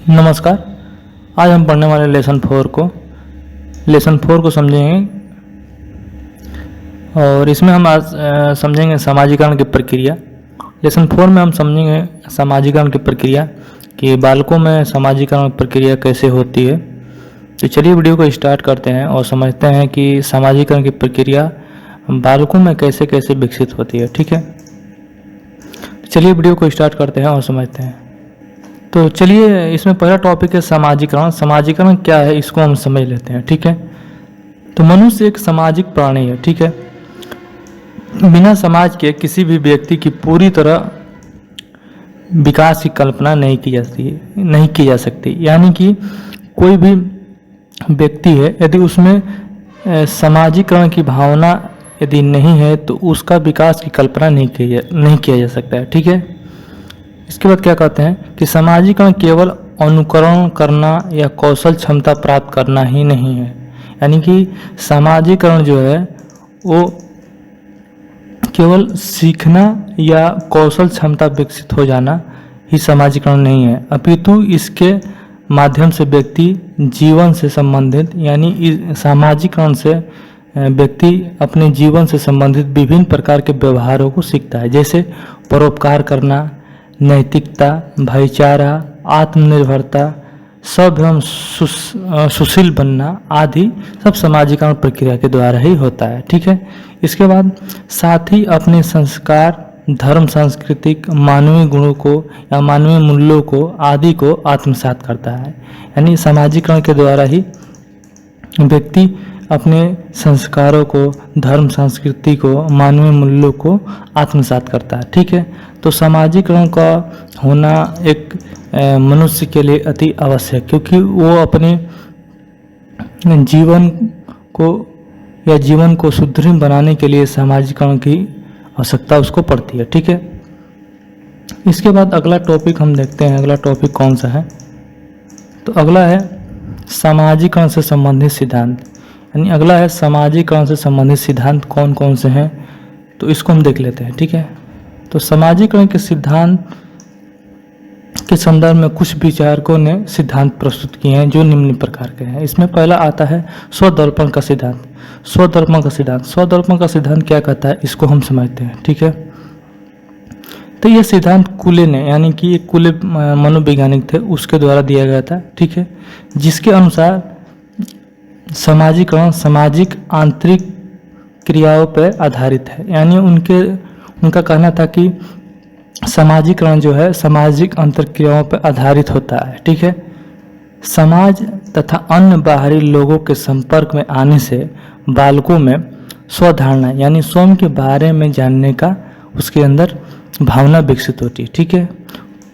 नमस्कार। आज हम पढ़ने वाले लेसन 4 को समझेंगे और इसमें हम आज समझेंगे सामाजिकरण की प्रक्रिया। लेसन 4 में हम समझेंगे सामाजिकरण की प्रक्रिया कि बालकों में सामाजिकरण प्रक्रिया कैसे होती है। तो चलिए वीडियो को स्टार्ट करते हैं और समझते हैं कि सामाजिकरण की प्रक्रिया बालकों में कैसे कैसे विकसित होती है। ठीक है, चलिए वीडियो को स्टार्ट करते हैं और समझते हैं। तो चलिए इसमें पहला टॉपिक है सामाजिकरण। सामाजिकरण क्या है इसको हम समझ लेते हैं। ठीक है, तो मनुष्य एक सामाजिक प्राणी है। ठीक है, बिना समाज के किसी भी व्यक्ति की पूरी तरह विकास की कल्पना नहीं की जा सकती। यानी कि कोई भी व्यक्ति है, यदि उसमें सामाजिकरण की भावना यदि नहीं है तो उसका विकास की कल्पना नहीं किया जा सकता है। ठीक है, इसके बाद क्या कहते हैं कि सामाजिकरण केवल अनुकरण करना या कौशल क्षमता प्राप्त करना ही नहीं है। यानी कि सामाजिकरण जो है वो केवल सीखना या कौशल क्षमता विकसित हो जाना ही सामाजिकरण नहीं है, अपितु इसके माध्यम से व्यक्ति जीवन से संबंधित यानी सामाजिकरण से व्यक्ति अपने जीवन से संबंधित विभिन्न प्रकार के व्यवहारों को सीखता है, जैसे परोपकार करना, नैतिकता, भाईचारा, आत्मनिर्भरता, सब एवं सुशील बनना आदि सब सामाजिकरण प्रक्रिया के द्वारा ही होता है। ठीक है, इसके बाद साथ ही अपने संस्कार, धर्म, सांस्कृतिक, मानवीय गुणों को या मानवीय मूल्यों को आदि को आत्मसात करता है। यानी सामाजिकरण के द्वारा ही व्यक्ति अपने संस्कारों को, धर्म, संस्कृति को, मानवीय मूल्यों को आत्मसात करता है। ठीक है, तो सामाजिकरण का होना एक मनुष्य के लिए अति आवश्यक, क्योंकि वो अपने जीवन को सुदृढ़ बनाने के लिए सामाजिकरण की आवश्यकता उसको पड़ती है। ठीक है, इसके बाद अगला टॉपिक हम देखते हैं। अगला टॉपिक कौन सा है, तो अगला है सामाजिकरण से संबंधित सिद्धांत। यानी अगला है सामाजिकरण से संबंधित सिद्धांत कौन कौन से हैं, तो इसको हम देख लेते हैं। ठीक है, तो सामाजिकरण के सिद्धांत के संदर्भ में कुछ विचारकों ने सिद्धांत प्रस्तुत किए हैं जो निम्न प्रकार के हैं। इसमें पहला आता है स्वदर्पण का सिद्धांत। स्वदर्पण का सिद्धांत क्या कहता है इसको हम समझते हैं। ठीक है, तो यह सिद्धांत कूले ने, यानी कि एक कूले मनोवैज्ञानिक थे, उसके द्वारा दिया गया था। ठीक है, जिसके अनुसार सामाजिकरण सामाजिक आंतरिक क्रियाओं पर आधारित है। यानी उनका कहना था कि सामाजिकरण जो है सामाजिक अंतर्क्रियाओं पर आधारित होता है। ठीक है, समाज तथा अन्य बाहरी लोगों के संपर्क में आने से बालकों में स्वधारणा यानी स्वयं के बारे में जानने का उसके अंदर भावना विकसित होती है। ठीक है,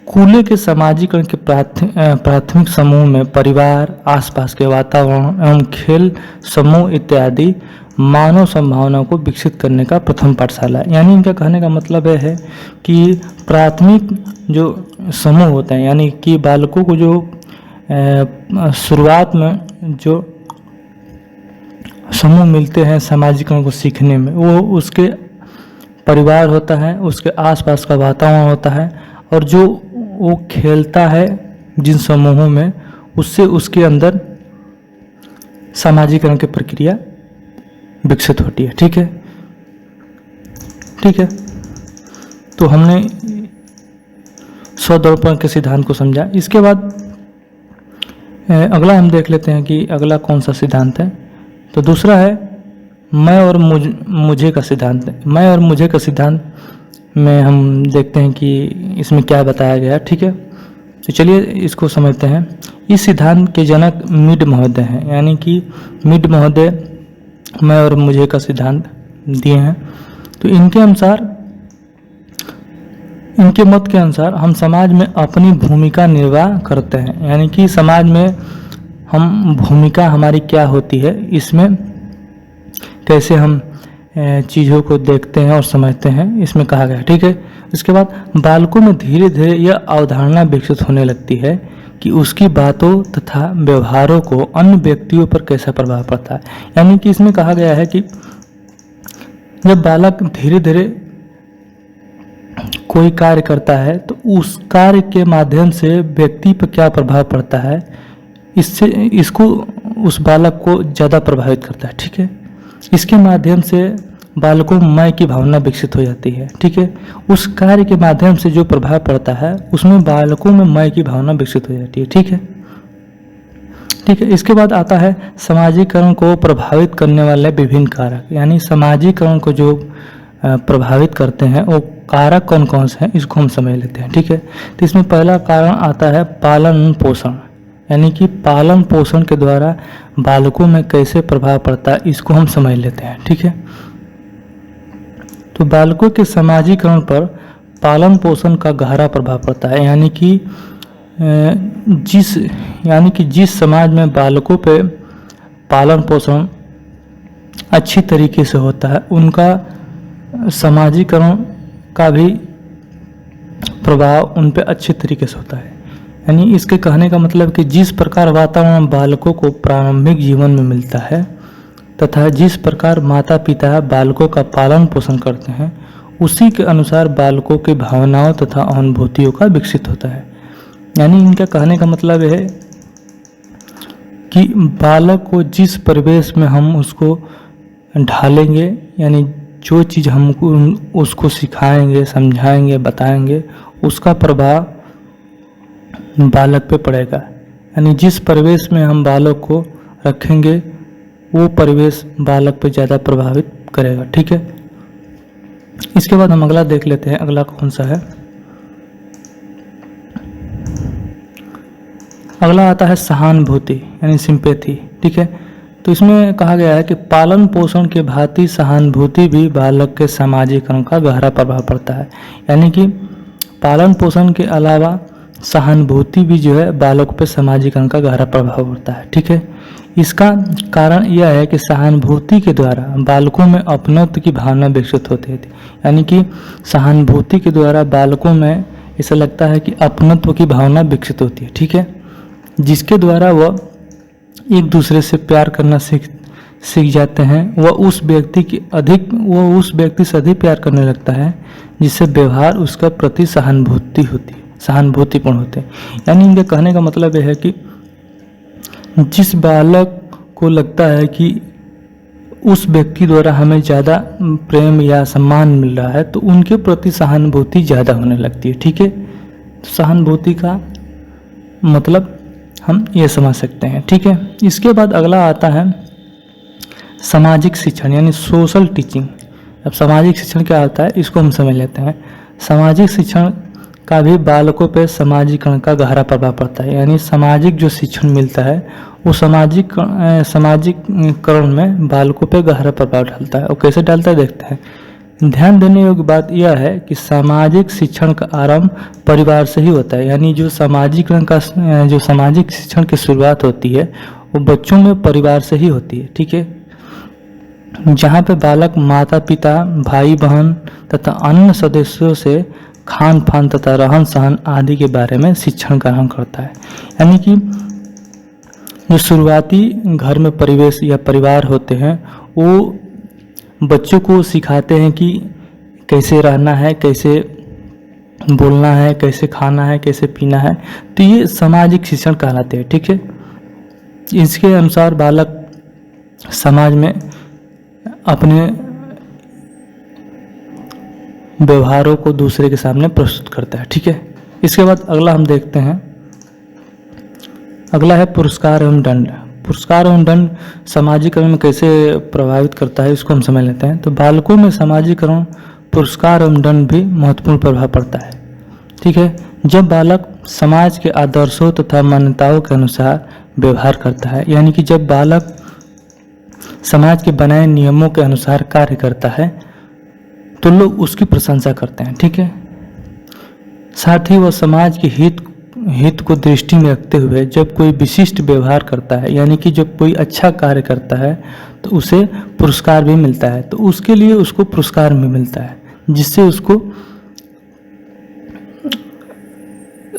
कूले के सामाजिकरण के प्राथमिक समूह में परिवार, आसपास के वातावरण एवं खेल समूह इत्यादि मानव संभावना को विकसित करने का प्रथम पाठशाला है। यानी इनका कहने का मतलब यह है कि प्राथमिक जो समूह होते हैं, यानी कि बालकों को जो शुरुआत में जो समूह मिलते हैं सामाजिकरण को सीखने में, वो उसके परिवार होता है, उसके आसपास का वातावरण होता है, और जो वो खेलता है जिन समूहों में, उससे उसके अंदर सामाजिकरण की प्रक्रिया विकसित होती है। ठीक है, तो हमने स्वदर्पण के सिद्धांत को समझा। इसके बाद अगला हम देख लेते हैं कि अगला कौन सा सिद्धांत है। तो दूसरा है मैं और मुझे का सिद्धांत। मैं और मुझे का सिद्धांत में हम देखते हैं कि इसमें क्या बताया गया। ठीक है, तो चलिए इसको समझते हैं। इस सिद्धांत के जनक मिड महोदय हैं। यानी कि मिड महोदय मैं और मुझे का सिद्धांत दिए हैं। तो इनके मत के अनुसार हम समाज में अपनी भूमिका निर्वाह करते हैं। यानी कि समाज में हम भूमिका हमारी क्या होती है, इसमें कैसे हम चीज़ों को देखते हैं और समझते हैं, इसमें कहा गया है। ठीक है, इसके बाद बालकों में धीरे धीरे यह अवधारणा विकसित होने लगती है कि उसकी बातों तथा व्यवहारों को अन्य व्यक्तियों पर कैसा प्रभाव पड़ता है। यानी कि इसमें कहा गया है कि जब बालक धीरे धीरे कोई कार्य करता है तो उस कार्य के माध्यम से व्यक्ति पर क्या प्रभाव पड़ता है, इससे इसको उस बालक को ज़्यादा प्रभावित करता है। ठीक है, इसके माध्यम से बालकों में मैं की भावना विकसित हो जाती है। ठीक है, उस कार्य के माध्यम से जो प्रभाव पड़ता है उसमें बालकों में मैं की भावना विकसित हो जाती है। ठीक है, ठीक है। इसके बाद आता है सामाजिकरण को प्रभावित करने वाले विभिन्न कारक, यानी सामाजिकरण को जो प्रभावित करते हैं वो कारक कौन कौन से हैं, इसको हम समझ लेते हैं। ठीक है, तो इसमें पहला कारण आता है पालन पोषण, यानी कि पालन पोषण के द्वारा बालकों में कैसे प्रभाव पड़ता है, इसको हम समझ लेते हैं। ठीक है, तो बालकों के सामाजिकरण पर पालन पोषण का गहरा प्रभाव पड़ता है, यानी कि जिस समाज में बालकों पे पालन पोषण अच्छी तरीके से होता है उनका सामाजिकरण का भी प्रभाव उन पे अच्छे तरीके से होता है। यानी इसके कहने का मतलब कि जिस प्रकार वातावरण बालकों को प्रारंभिक जीवन में मिलता है तथा जिस प्रकार माता पिता बालकों का पालन पोषण करते हैं उसी के अनुसार बालकों की भावनाओं तथा अनुभूतियों का विकसित होता है। यानी इनका कहने का मतलब है कि बालक को जिस परिवेश में हम उसको ढालेंगे, यानी जो चीज़ हम उसको सिखाएंगे, समझाएंगे, बताएंगे, उसका प्रभाव बालक पे पड़ेगा। यानी जिस परिवेश में हम बालक को रखेंगे वो परिवेश बालक पे ज़्यादा प्रभावित करेगा। ठीक है, इसके बाद हम अगला देख लेते हैं। अगला कौन सा है, अगला आता है सहानुभूति यानी सिंपैथी। ठीक है, तो इसमें कहा गया है कि पालन पोषण के भांति सहानुभूति भी बालक के सामाजिकरण का गहरा प्रभाव पड़ता है। यानी कि पालन पोषण के अलावा सहानुभूति भी जो है बालक पे सामाजिकरण का गहरा प्रभाव पड़ता है। ठीक है, इसका कारण यह है कि सहानुभूति के द्वारा बालकों में अपनत्व की भावना विकसित होती है। यानी कि सहानुभूति के द्वारा बालकों में ऐसा लगता है कि अपनत्व की भावना विकसित होती है। ठीक है, जिसके द्वारा वह एक दूसरे से प्यार करना सीख जाते हैं। वह उस व्यक्ति से अधिक प्यार करने लगता है जिससे व्यवहार उसका प्रति सहानुभूतिपूर्ण होते हैं। यानी इनके कहने का मतलब यह है कि जिस बालक को लगता है कि उस व्यक्ति द्वारा हमें ज़्यादा प्रेम या सम्मान मिल रहा है तो उनके प्रति सहानुभूति ज़्यादा होने लगती है। ठीक है, सहानुभूति का मतलब हम ये समझ सकते हैं। ठीक है, इसके बाद अगला आता है सामाजिक शिक्षण यानी सोशल टीचिंग। अब सामाजिक शिक्षण क्या होता है इसको हम समझ लेते हैं। सामाजिक शिक्षण का भी बालकों पर सामाजिकरण का गहरा प्रभाव पड़ता है। यानी सामाजिक जो शिक्षण मिलता है वो सामाजिकरण में बालकों पर गहरा प्रभाव डालता है। और कैसे डालता है देखते हैं। ध्यान देने योग्य बात यह है कि सामाजिक शिक्षण का आरंभ परिवार से ही होता है। यानी जो सामाजिक शिक्षण की शुरुआत होती है वो बच्चों में परिवार से ही होती है। ठीक है, जहाँ पे बालक माता पिता भाई बहन तथा अन्य सदस्यों से खान पान तथा रहन सहन आदि के बारे में शिक्षण ग्रहण करता है। यानी कि जो शुरुआती घर में परिवेश या परिवार होते हैं वो बच्चों को सिखाते हैं कि कैसे रहना है, कैसे बोलना है, कैसे खाना है, कैसे पीना है। तो ये सामाजिक शिक्षण कहलाते हैं। ठीक है, इसके अनुसार बालक समाज में अपने व्यवहारों को दूसरे के सामने प्रस्तुत करता है। ठीक है, इसके बाद अगला हम देखते हैं। अगला है पुरस्कार एवं दंड। पुरस्कार एवं दंड सामाजिकरण में कैसे प्रभावित करता है इसको हम समझ लेते हैं। तो बालकों में सामाजिकरण पुरस्कार एवं दंड भी महत्वपूर्ण प्रभाव पड़ता है। ठीक है, जब बालक समाज के आदर्शों तथा मान्यताओं के अनुसार व्यवहार करता है, यानी कि जब बालक समाज के बनाए नियमों के अनुसार कार्य करता है तो लोग उसकी प्रशंसा करते हैं। ठीक है, साथ ही वह समाज के हित को दृष्टि में रखते हुए जब कोई विशिष्ट व्यवहार करता है, यानी कि जब कोई अच्छा कार्य करता है तो उसे पुरस्कार भी मिलता है। तो उसके लिए उसको पुरस्कार भी मिलता है जिससे उसको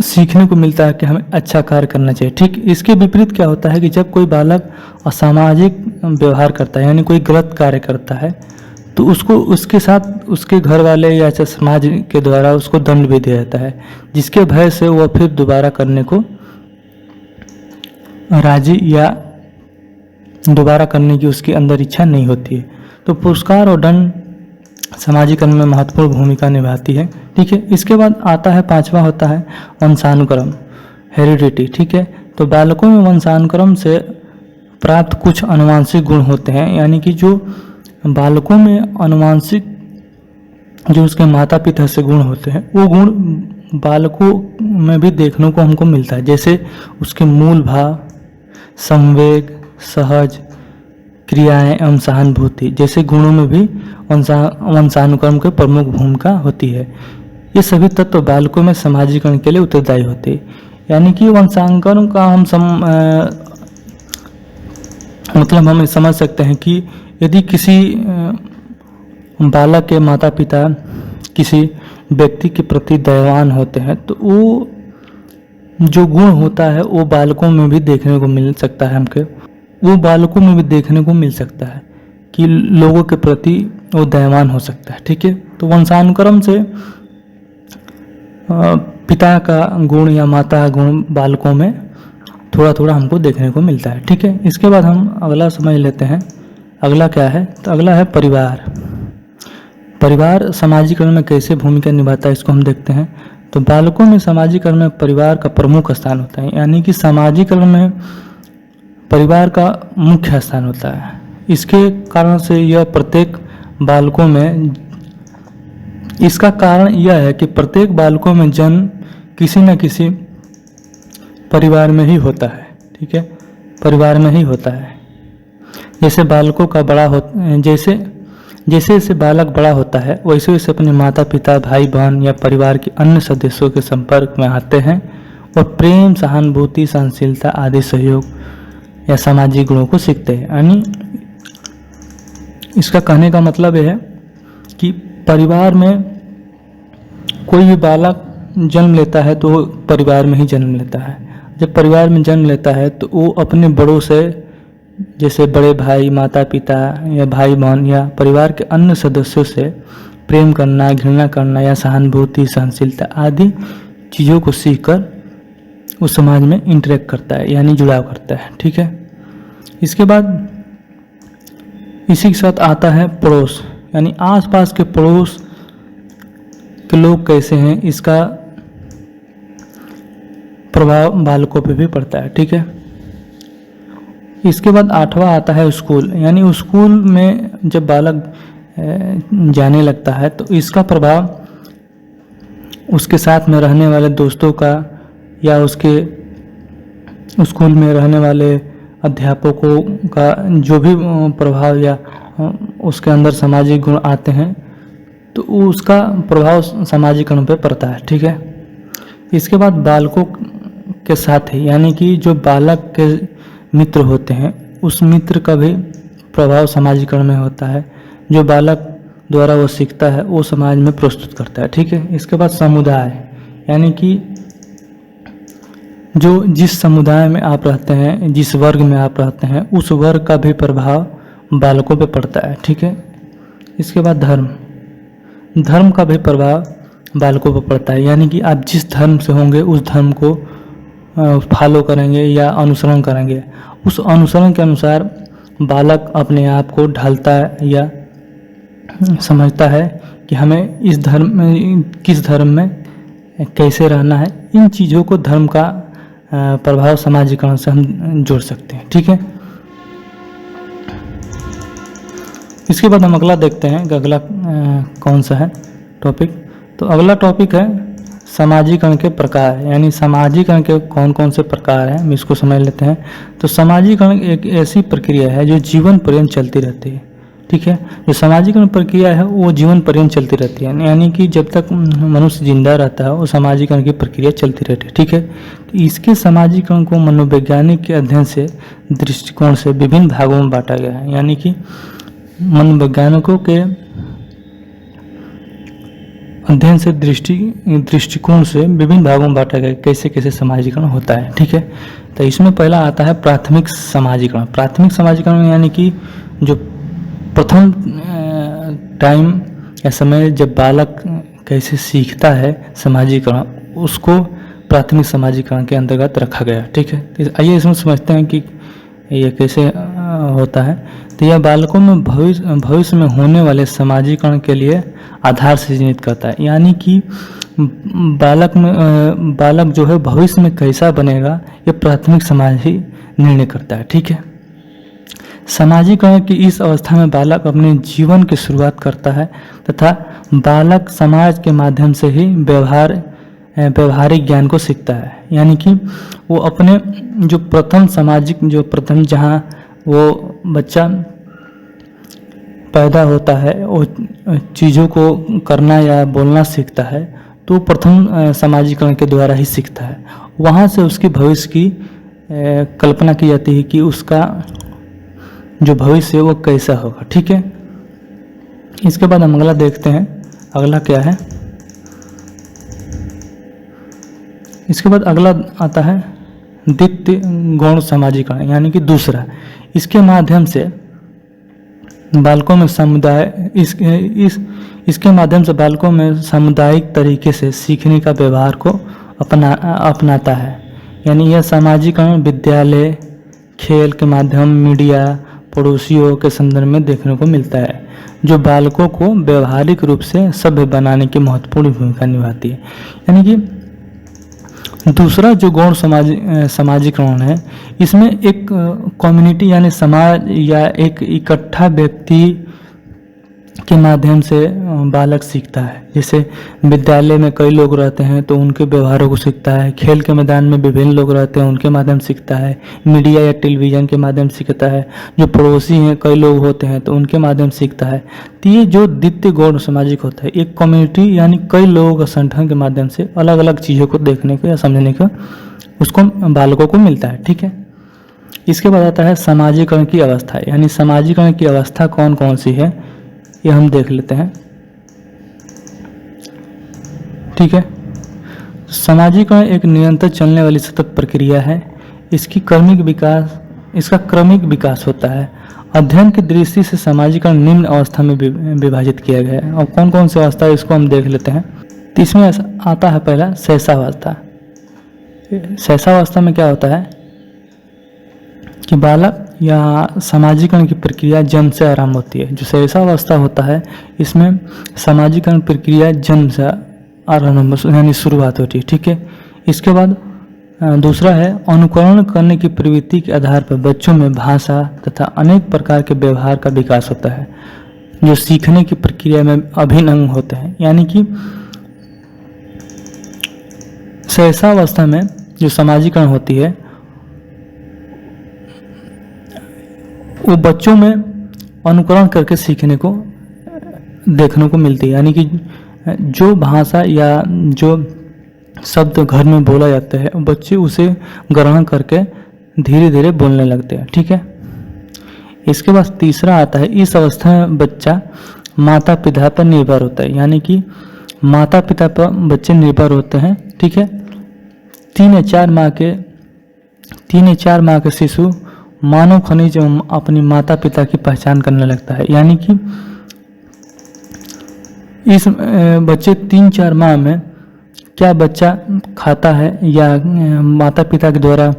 सीखने को मिलता है कि हमें अच्छा कार्य करना चाहिए। ठीक, इसके विपरीत क्या होता है कि जब कोई बालक असामाजिक व्यवहार करता है, यानी कोई गलत कार्य करता है, तो उसको उसके साथ उसके घर वाले या समाज के द्वारा उसको दंड भी दिया जाता है, जिसके भय से वह फिर दोबारा करने को राजी या दोबारा करने की उसके अंदर इच्छा नहीं होती है। तो पुरस्कार और दंड समाजीकरण में महत्वपूर्ण भूमिका निभाती है। ठीक है, इसके बाद आता है 5वां होता है वंशानुक्रम, हेरिडिटी। ठीक है, तो बालकों में वंशानुक्रम से प्राप्त कुछ अनुवांशिक गुण होते हैं, यानी कि जो बालकों में अनुवांशिक जो उसके माता पिता से गुण होते हैं वो गुण बालकों में भी देखने को हमको मिलता है, जैसे उसके मूल भाव, संवेग, सहज क्रियाएं एवं सहानुभूति जैसे गुणों में भी वंशानुक्रम की प्रमुख भूमिका होती है। ये सभी तत्व बालकों में समाजीकरण के लिए उत्तरदायी होते हैं। यानी कि वंशानुक्रम का हम मतलब हम समझ सकते हैं कि यदि किसी बालक के माता पिता किसी व्यक्ति के प्रति दयावान होते हैं तो वो जो गुण होता है वो बालकों में भी देखने को मिल सकता है। वो बालकों में भी देखने को मिल सकता है कि लोगों के प्रति वो दयावान हो सकता है। ठीक है, तो वंशानुक्रम से पिता का गुण या माता का गुण बालकों में थोड़ा थोड़ा हमको देखने को मिलता है। ठीक है, इसके बाद हम अगला समझ लेते हैं। अगला क्या है? तो अगला है परिवार। परिवार समाजीकरण में कैसे भूमिका निभाता है इसको हम देखते हैं। तो बालकों में समाजीकरण में परिवार का प्रमुख स्थान होता है, यानी कि समाजीकरण में परिवार का मुख्य स्थान होता है। इसके कारण से यह प्रत्येक बालकों में इसका कारण यह है कि प्रत्येक बालकों में जन्म किसी न किसी परिवार में ही होता है। ठीक है, परिवार में ही होता है। जैसे बालकों का बड़ा हो जैसे जैसे बालक बड़ा होता है वैसे वैसे अपने माता पिता, भाई बहन या परिवार के अन्य सदस्यों के संपर्क में आते हैं और प्रेम, सहानुभूति, सहनशीलता आदि सहयोग या सामाजिक गुणों को सीखते हैं। यानी इसका कहने का मतलब यह है कि परिवार में कोई भी बालक जन्म लेता है तो वो परिवार में ही जन्म लेता है। जब परिवार में जन्म लेता है तो वो अपने बड़ों से, जैसे बड़े भाई, माता पिता या भाई बहन या परिवार के अन्य सदस्यों से प्रेम करना, घृणा करना या सहानुभूति, सहनशीलता आदि चीज़ों को सीखकर उस समाज में इंटरेक्ट करता है, यानी जुड़ाव करता है। ठीक है, इसके बाद इसी के साथ आता है पड़ोस, यानी आसपास के पड़ोस के लोग कैसे हैं इसका प्रभाव बालकों पे भी पड़ता है। ठीक है, इसके बाद 8वां आता है स्कूल, यानी स्कूल में जब बालक जाने लगता है तो इसका प्रभाव उसके साथ में रहने वाले दोस्तों का या उसके स्कूल में रहने वाले अध्यापकों का जो भी प्रभाव या उसके अंदर सामाजिक गुण आते हैं तो उसका प्रभाव सामाजिकरण पे पड़ता है। ठीक है, इसके बाद बालकों के साथ ही, यानी कि जो बालक के मित्र होते हैं उस मित्र का भी प्रभाव सामाजिकरण में होता है। जो बालक द्वारा वो सीखता है वो समाज में प्रस्तुत करता है। ठीक है, इसके बाद समुदाय, यानी कि जो जिस समुदाय में आप रहते हैं, जिस वर्ग में आप रहते हैं उस वर्ग का भी प्रभाव बालकों पे पड़ता है। ठीक है, इसके बाद धर्म, धर्म का भी प्रभाव बालकों पर पड़ता है, यानी कि आप जिस धर्म से होंगे उस धर्म को फॉलो करेंगे या अनुसरण करेंगे। उस अनुसरण के अनुसार बालक अपने आप को ढालता है या समझता है कि हमें इस धर्म में, किस धर्म में कैसे रहना है। इन चीज़ों को धर्म का प्रभाव समाजीकरण से हम जोड़ सकते हैं। ठीक है, इसके बाद हम अगला देखते हैं कि अगला कौन सा है टॉपिक। तो अगला टॉपिक है समाजीकरण के प्रकार, यानी समाजीकरण के कौन कौन से प्रकार हैं हम इसको समझ लेते हैं। तो समाजीकरण एक ऐसी प्रक्रिया है जो जीवन पर्यंत चलती रहती है। ठीक है, जो समाजीकरण प्रक्रिया है वो जीवन पर्यंत चलती रहती है, यानी कि जब तक मनुष्य जिंदा रहता है वो समाजीकरण की प्रक्रिया चलती रहती है। ठीक है, तो इसके समाजीकरण को मनोवैज्ञानिक के अध्ययन से दृष्टिकोण से विभिन्न भागों में बांटा गया है, यानी कि मनोवैज्ञानिकों के अध्ययन से दृष्टिकोण से विभिन्न भागों में बांटा गया कैसे कैसे समाजीकरण होता है। ठीक है, तो इसमें पहला आता है प्राथमिक समाजीकरण। प्राथमिक समाजीकरण यानी कि जो प्रथम टाइम या समय जब बालक कैसे सीखता है समाजीकरण, उसको प्राथमिक समाजीकरण के अंतर्गत रखा गया। ठीक है, तो आइए इसमें समझते हैं कि ये कैसे होता है। तो यह बालकों में भविष्य में होने वाले समाजीकरण के लिए आधार सृजित करता है, यानी कि बालक जो है भविष्य में कैसा बनेगा ये प्राथमिक समाज ही निर्णय करता है। ठीक है, समाजीकरण की इस अवस्था में बालक अपने जीवन की शुरुआत करता है तथा बालक समाज के माध्यम से ही व्यवहारिक ज्ञान को सीखता है, यानी कि वो अपने जो प्रथम जहाँ वो बच्चा पैदा होता है वो चीज़ों को करना या बोलना सीखता है, तो प्रथम समाजीकरण के द्वारा ही सीखता है। वहाँ से उसकी भविष्य की कल्पना की जाती है कि उसका जो भविष्य है वो कैसा होगा। ठीक है, इसके बाद हम अगला देखते हैं। अगला क्या है, इसके बाद अगला आता है द्वितीय गौण समाजीकरण, यानी कि दूसरा। इसके माध्यम से बालकों में इसके माध्यम से बालकों में सामुदायिक तरीके से सीखने का व्यवहार को अपनाता है, यानी यह समाजीकरण विद्यालय, खेल के माध्यम, मीडिया, पड़ोसियों के संदर्भ में देखने को मिलता है, जो बालकों को व्यवहारिक रूप से सभ्य बनाने की महत्वपूर्ण भूमिका निभाती है। यानी कि दूसरा जो गौण समाजीकरण है, इसमें एक कम्युनिटी यानी समाज या एक इकट्ठा व्यक्ति के माध्यम से बालक सीखता है। जैसे विद्यालय में कई लोग रहते हैं तो उनके व्यवहारों को सीखता है, खेल के मैदान में विभिन्न लोग रहते हैं उनके माध्यम से सीखता है, मीडिया या टेलीविज़न के माध्यम से सीखता है, जो पड़ोसी हैं कई लोग होते हैं तो उनके माध्यम से सीखता है। तो ये जो द्वितीय गौण सामाजिक होता है, एक कम्युनिटी यानी कई लोगों का संगठन के माध्यम से अलग अलग चीज़ों को देखने को या समझने को उसको बालकों को मिलता है। ठीक है, इसके बाद आता है समाजीकरण की अवस्था, यानी समाजीकरण की अवस्था कौन कौन सी है ये हम देख लेते हैं। ठीक है, समाजीकरण एक निरंतर चलने वाली सतत प्रक्रिया है। इसका क्रमिक विकास होता है। अध्ययन की दृष्टि से समाजीकरण निम्न अवस्था में विभाजित किया गया है। और कौन कौन सी अवस्था है इसको हम देख लेते हैं। तो इसमें आता है पहला शैशवावस्था। शैशवावस्था में क्या होता है कि बालक या समाजीकरण की प्रक्रिया जन्म से आरंभ होती है। जो शैशवावस्था होता है इसमें समाजीकरण प्रक्रिया जन्म से आरंभ यानी शुरुआत होती है। ठीक है, इसके बाद दूसरा है अनुकरण करने की प्रवृत्ति के आधार पर बच्चों में भाषा तथा अनेक प्रकार के व्यवहार का विकास होता है, जो सीखने की प्रक्रिया में अभिन्न अंग होते हैं। यानी कि शैशवावस्था में जो समाजीकरण होती है वो बच्चों में अनुकरण करके सीखने को देखने को मिलती है। यानी कि जो भाषा या जो शब्द घर में बोला जाता है बच्चे उसे ग्रहण करके धीरे धीरे बोलने लगते हैं। ठीक है, इसके बाद तीसरा आता है, इस अवस्था में बच्चा माता पिता पर निर्भर होता है। यानी कि माता पिता पर बच्चे निर्भर होते हैं। ठीक है, 3 या 4 माह के शिशु मानव खनिज एवं अपनी माता पिता की पहचान करने लगता है। यानी कि इस बच्चे 3-4 माह में क्या बच्चा खाता है या माता पिता के द्वारा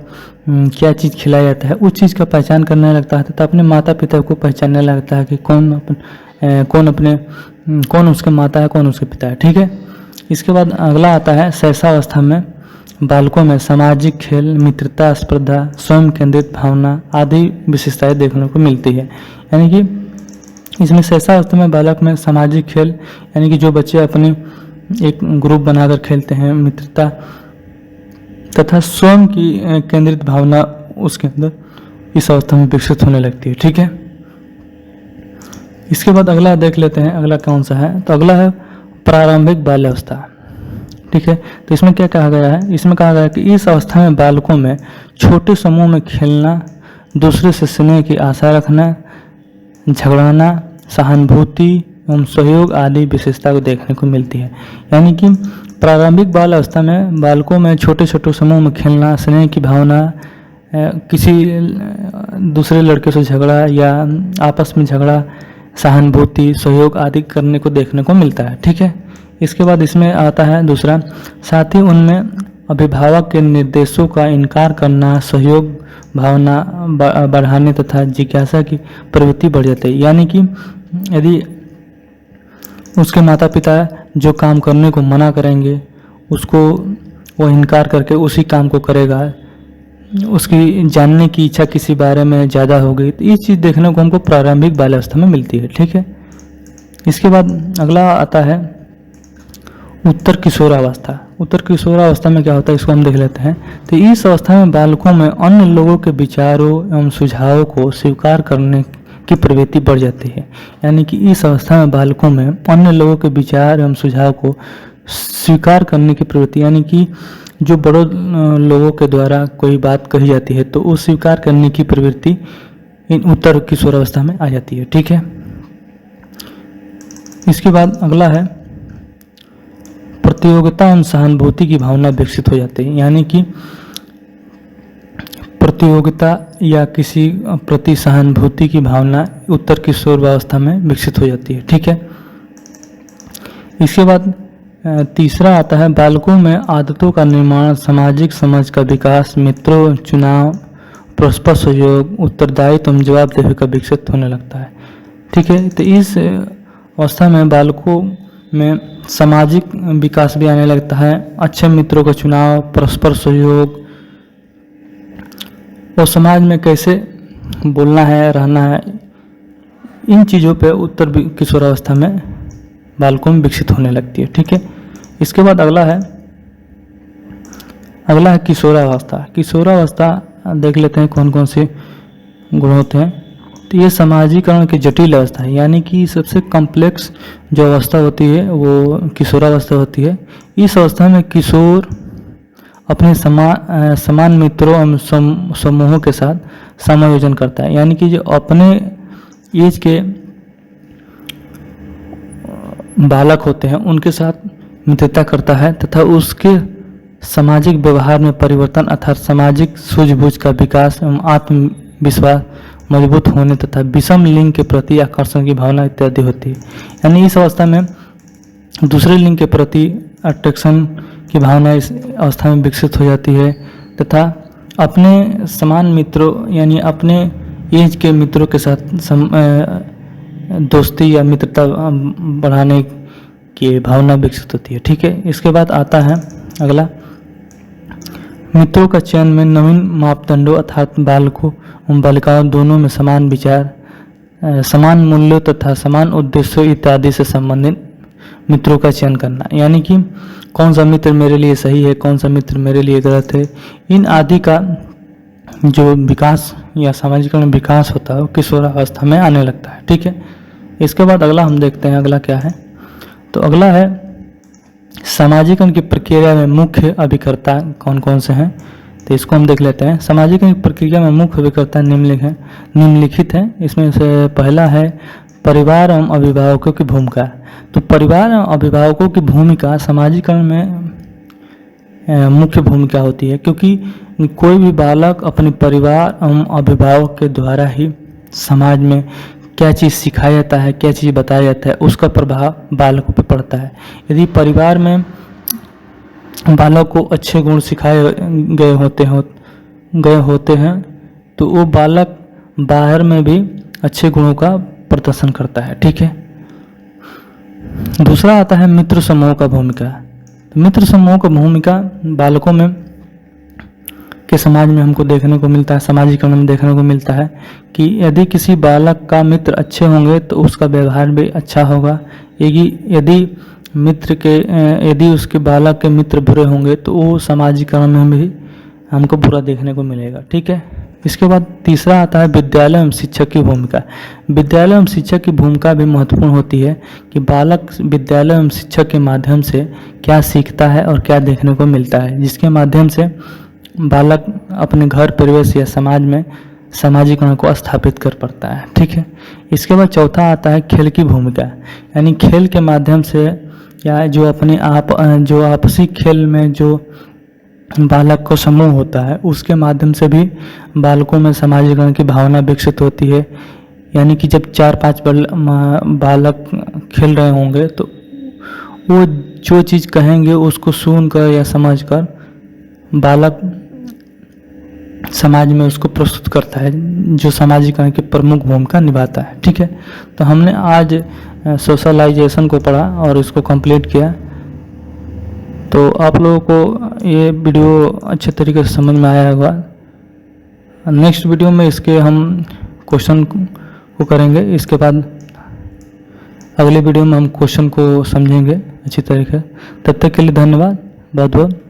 क्या चीज़ खिलाया जाता है उस चीज़ का पहचान करने लगता है तथा अपने माता पिता को पहचानने लगता है कि कौन उसके माता है कौन उसके पिता है। ठीक है, इसके बाद अगला आता है शैशवावस्था में बालकों में सामाजिक खेल, मित्रता, स्पर्धा, स्वयं केंद्रित भावना आदि विशेषताएं देखने को मिलती है। यानी कि इसमें शैशवावस्था में बालक में सामाजिक खेल यानी कि जो बच्चे अपने एक ग्रुप बनाकर खेलते हैं, मित्रता तथा स्वयं की केंद्रित भावना उसके अंदर इस अवस्था में विकसित होने लगती है। ठीक है, इसके बाद अगला देख लेते हैं, अगला कौन सा है। तो अगला है प्रारंभिक बाल्यावस्था। ठीक है, तो इसमें क्या कहा गया है, इसमें कहा गया है कि इस अवस्था में बालकों में छोटे समूह में खेलना, दूसरे से स्नेह की आशा रखना, झगड़ाना, सहानुभूति एवं सहयोग आदि विशेषता को देखने को मिलती है। यानी कि प्रारंभिक बाल अवस्था में बालकों में छोटे छोटे समूह में खेलना, स्नेह की भावना, किसी दूसरे लड़के से झगड़ा या आपस में झगड़ा सहानुभूति, सहयोग आदि करने को देखने को मिलता है। ठीक है, इसके बाद इसमें आता है दूसरा, साथ ही उनमें अभिभावक के निर्देशों का इनकार करना, सहयोग भावना बढ़ाने तथा जिज्ञासा की प्रवृत्ति बढ़ जाती है। यानी कि यदि उसके माता पिता जो काम करने को मना करेंगे उसको वो इनकार करके उसी काम को करेगा, उसकी जानने की इच्छा किसी बारे में ज़्यादा हो गई, तो ये चीज़ देखने को हमको प्रारंभिक बाल्यावस्था में मिलती है। ठीक है, इसके बाद अगला आता है उत्तर किशोरावस्था। उत्तर किशोरावस्था में क्या होता है इसको हम देख लेते हैं। तो इस अवस्था में बालकों में अन्य लोगों के विचारों एवं सुझावों को स्वीकार करने की प्रवृत्ति बढ़ जाती है। यानी कि इस अवस्था में बालकों में अन्य लोगों के विचार एवं सुझाव को स्वीकार करने की प्रवृत्ति, यानी कि जो बड़ों लोगों के द्वारा कोई बात कही जाती है तो उस स्वीकार करने की प्रवृत्ति इन उत्तर किशोरावस्था में आ जाती है। ठीक है, इसके बाद अगला है प्रतियोगिता एवं सहानुभूति की भावना विकसित हो जाती है। यानी कि प्रतियोगिता या किसी प्रति सहानुभूति की भावना उत्तर किशोरावस्था में विकसित हो जाती है। ठीक है, इसके बाद तीसरा आता है बालकों में आदतों का निर्माण, सामाजिक समझ का विकास, मित्रों चुनाव, परस्पर सहयोग, उत्तरदायित्व एवं जवाबदेही का विकसित होने लगता है। ठीक है, तो इस अवस्था में बालकों में सामाजिक विकास भी आने लगता है, अच्छे मित्रों का चुनाव, परस्पर सहयोग और समाज में कैसे बोलना है, रहना है, इन चीज़ों पे उत्तर किशोरावस्था में बालकों में विकसित होने लगती है। ठीक है, इसके बाद अगला है किशोरावस्था। किशोरावस्था देख लेते हैं कौन कौन से गुण होते हैं। तो ये समाजीकरण की जटिल अवस्था है, यानी कि सबसे कॉम्प्लेक्स जो अवस्था होती है वो किशोरावस्था होती है। इस अवस्था में किशोर अपने समान मित्रों एवं समूहों के साथ समायोजन करता है। यानी कि जो अपने एज के बालक होते हैं उनके साथ मित्रता करता है तथा उसके सामाजिक व्यवहार में परिवर्तन अर्थात सामाजिक सूझबूझ का विकास एवं आत्मविश्वास मजबूत होने तथा विषम लिंग के प्रति आकर्षण की भावना इत्यादि होती है। यानी इस अवस्था में दूसरे लिंग के प्रति अट्रैक्शन की भावना इस अवस्था में विकसित हो जाती है तथा अपने समान मित्रों यानी अपने एज के मित्रों के साथ दोस्ती या मित्रता बढ़ाने की भावना विकसित होती है। ठीक है, इसके बाद आता है अगला मित्रों का चयन में नवीन मापदंडों अर्थात बालकों एवं बालिकाओं दोनों में समान विचार, समान मूल्यों तथा समान उद्देश्यों इत्यादि से संबंधित मित्रों का चयन करना। यानी कि कौन सा मित्र मेरे लिए सही है, कौन सा मित्र मेरे लिए गलत है, इन आदि का जो विकास या सामाजिकरण विकास होता है वो किशोरावस्था में आने लगता है। ठीक है, इसके बाद अगला हम देखते हैं अगला क्या है। तो अगला है सामाजिकरण की प्रक्रिया में मुख्य अभिकर्ता कौन कौन से हैं, तो इसको हम देख लेते हैं। सामाजिकरण की प्रक्रिया में मुख्य अभिकर्ता निम्नलिखित हैं। इसमें से पहला है परिवार एवं अभिभावकों की भूमिका। तो परिवार एवं अभिभावकों की भूमिका सामाजिकरण में मुख्य भूमिका होती है, क्योंकि कोई भी बालक अपने परिवार एवं अभिभावक के द्वारा ही समाज में क्या चीज़ सिखाया जाता है, क्या चीज़ बताया जाता है, उसका प्रभाव बालकों पर पड़ता है। यदि परिवार में बालक को अच्छे गुण सिखाए गए होते हैं तो वो बालक बाहर में भी अच्छे गुणों का प्रदर्शन करता है। ठीक है, दूसरा आता है मित्र समूह का भूमिका। तो मित्र समूह का भूमिका बालकों में के समाज में हमको देखने को मिलता है, सामाजिकरण में देखने को मिलता है कि यदि किसी बालक का मित्र अच्छे होंगे तो उसका व्यवहार भी अच्छा होगा। यदि उसके बालक के मित्र बुरे होंगे तो वो सामाजिकरण में भी हमको बुरा देखने को मिलेगा। ठीक है, इसके बाद तीसरा आता है विद्यालय एवं शिक्षक की भूमिका। विद्यालय एवं शिक्षक की भूमिका भी महत्वपूर्ण होती है कि बालक विद्यालय एवं शिक्षक के माध्यम से क्या सीखता है और क्या देखने को मिलता है, जिसके माध्यम से बालक अपने घर परिवेश या समाज में सामाजिकरण को स्थापित कर पाता है। ठीक है, इसके बाद चौथा आता है खेल की भूमिका। यानी खेल के माध्यम से या जो आपसी खेल में जो बालक को समूह होता है उसके माध्यम से भी बालकों में सामाजिकरण की भावना विकसित होती है। यानी कि जब 4-5 बालक खेल रहे होंगे तो वो जो चीज़ कहेंगे उसको सुनकर या समझकर बालक समाज में उसको प्रस्तुत करता है, जो सामाजिकरण की प्रमुख भूमिका निभाता है। ठीक है, तो हमने आज सोशलाइजेशन को पढ़ा और इसको कंप्लीट किया। तो आप लोगों को ये वीडियो अच्छे तरीके से समझ में आया होगा। नेक्स्ट वीडियो में इसके हम क्वेश्चन को करेंगे। इसके बाद अगले वीडियो में हम क्वेश्चन को समझेंगे अच्छी तरीके। तब तक के लिए धन्यवाद बहुत बहुत।